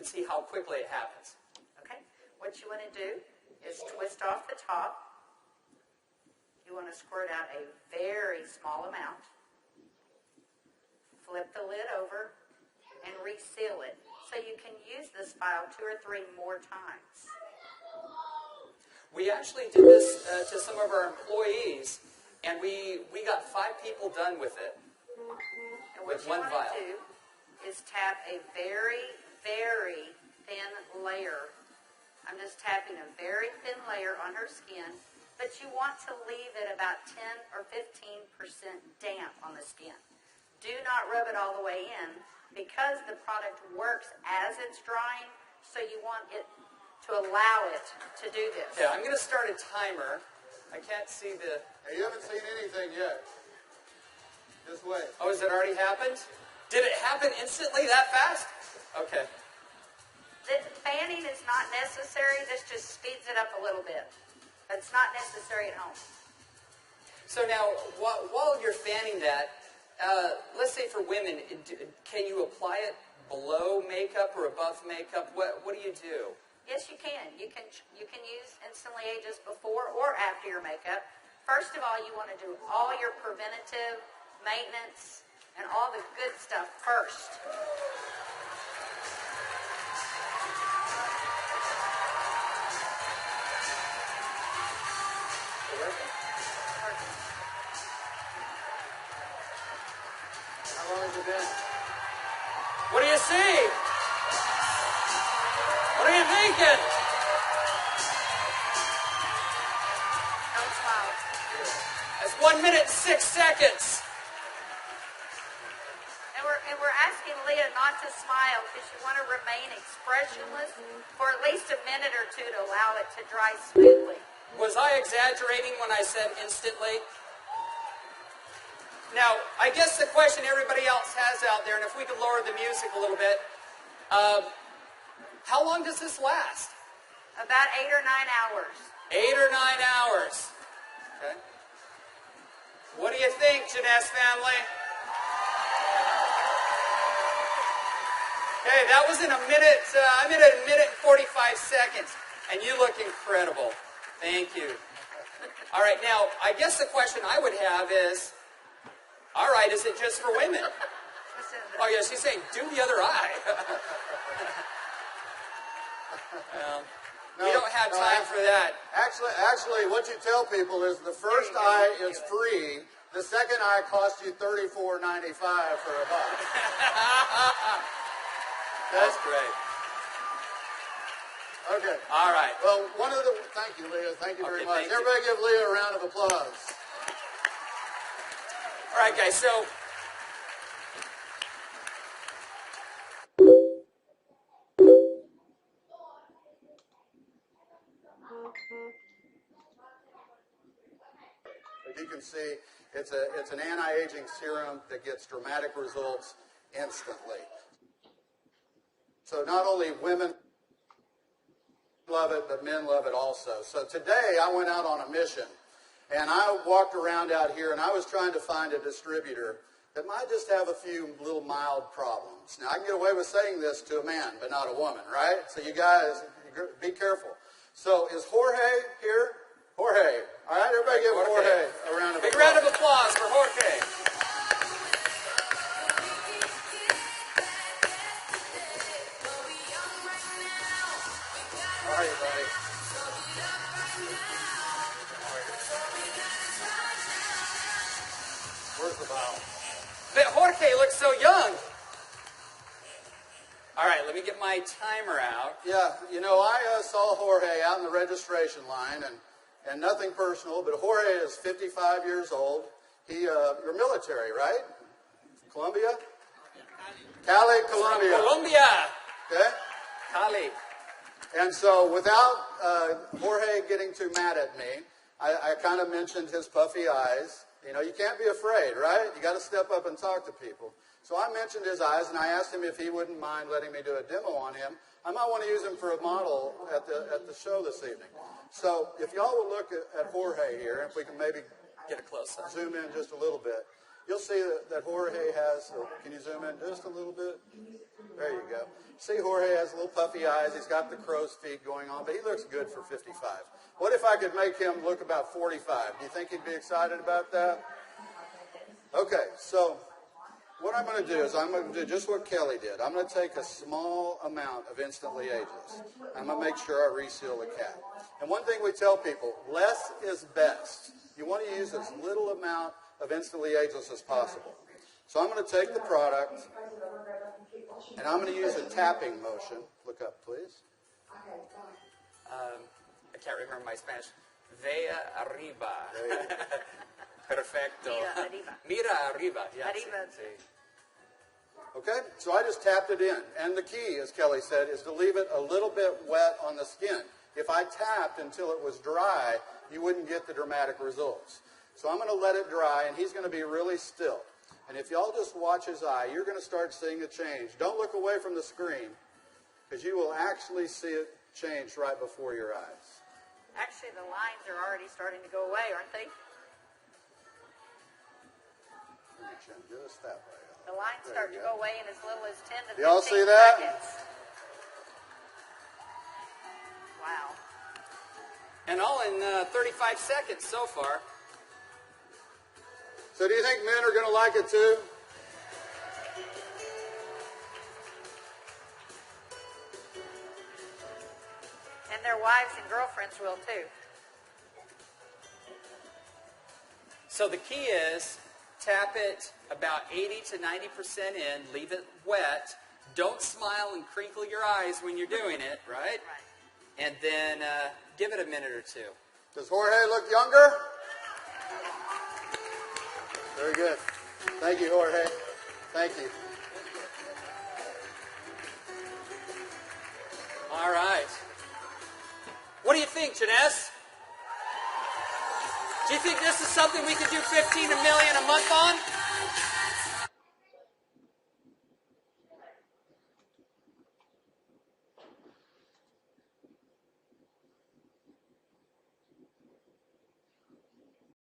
can see how quickly it happens. Okay. What you want to do is twist off the top. You want to squirt out a very small amount. Flip the lid over and reseal it so you can use this file 2 or 3 more times. We actually did this to some of our employees, and we got 5 people done with it. And what you want to do is tap a very, very thin layer. I'm just tapping a very thin layer on her skin, but you want to leave it about 10 or 15% damp on the skin. Do not rub it all the way in because the product works as it's drying, so you want it to allow it to do this. Yeah, I'm going to start a timer. I can't see the... Hey, you haven't seen anything yet. Just wait. Oh, has it already happened? Did it happen instantly that fast? Okay. The fanning is not necessary. This just speeds it up a little bit. It's not necessary at home. So now, while you're fanning that, let's say for women, can you apply it below makeup or above makeup? What do you do? Yes, you can. You can use Instantly Ages before or after your makeup. First of all, you want to do all your preventative maintenance and all the good stuff first. How long has it been? What do you see? What are you thinking? Don't smile. That's 1 minute and 6 seconds. And we're asking Leah not to smile because you want to remain expressionless for at least a minute or 2 to allow it to dry smoothly. Was I exaggerating when I said instantly? Now, I guess the question everybody else has out there, and if we could lower the music a little bit, how long does this last? About 8 or 9 hours. 8 or 9 hours. Okay. What do you think, Jeunesse family? Okay, that was in a minute. I'm at a minute and 45 seconds, and you look incredible. Thank you. All right, now, I guess the question I would have is, all right, is it just for women? Oh, yeah, she's saying, do the other eye. We don't have time for that. Actually, what you tell people is the first eye is free. The second eye costs you $34.95 for a buck. That's great. Okay. All right. Well, thank you, Leah. Thank you very much. Everybody give Leah a round of applause. All right, guys, so as you can see, it's an anti-aging serum that gets dramatic results instantly. So not only women love it, but men love it also. So today I went out on a mission, and I walked around out here, and I was trying to find a distributor that might just have a few little mild problems. Now, I can get away with saying this to a man, but not a woman, right? So you guys, be careful. So is Jorge here? Jorge. All right, everybody give Jorge a round of applause. Big round of applause for Jorge. How are you, buddy? Where's the bottle? But Jorge looks so young. All right, let me get my timer out. Yeah, you know, I saw Jorge out in the registration line, and nothing personal, but Jorge is 55 years old. You're military, right? Colombia? Cali, Colombia. Colombia. Okay? Cali. And so without Jorge getting too mad at me, I kind of mentioned his puffy eyes. You know, you can't be afraid, right? You got to step up and talk to people. So I mentioned his eyes, and I asked him if he wouldn't mind letting me do a demo on him. I might want to use him for a model at the show this evening. So if y'all will look at Jorge here, if we can maybe get a close up, zoom in just a little bit. you'll see that Jorge has, can you zoom in just a little bit? There you go. See, Jorge has little puffy eyes. He's got the crow's feet going on, but he looks good for 55. What if I could make him look about 45? Do you think he'd be excited about that? Okay, so what I'm going to do is I'm going to do just what Kelly did. I'm going to take a small amount of Instantly Ageless. I'm going to make sure I reseal the cap. And one thing we tell people, less is best. You want to use as little amount of Instantly Ageless as possible. So I'm going to take the product, and I'm going to use a tapping motion. Look up, please. I can't remember my Spanish. Vea arriba. Perfecto. Mira arriba. Yeah, Arriba. Sí. Okay, so I just tapped it in. And the key, as Kelly said, is to leave it a little bit wet on the skin. If I tapped until it was dry, you wouldn't get the dramatic results. So I'm going to let it dry, and he's going to be really still. And if y'all just watch his eye, you're going to start seeing a change. Don't look away from the screen, because you will actually see it change right before your eyes. Actually, the lines are already starting to go away, aren't they? Just that way. The lines start to go away in as little as 10 to 15 Y'all see that? seconds. Wow. And all in 35 seconds so far. So do you think men are going to like it too? And their wives and girlfriends will too. So the key is tap it about 80 to 90% in, leave it wet. Don't smile and crinkle your eyes when you're doing it, right? Right. And then give it a minute or two. Does Jorge look younger? Very good. Thank you, Jorge. Thank you. All right. What do you think, Janess? Do you think this is something we could do 15 million a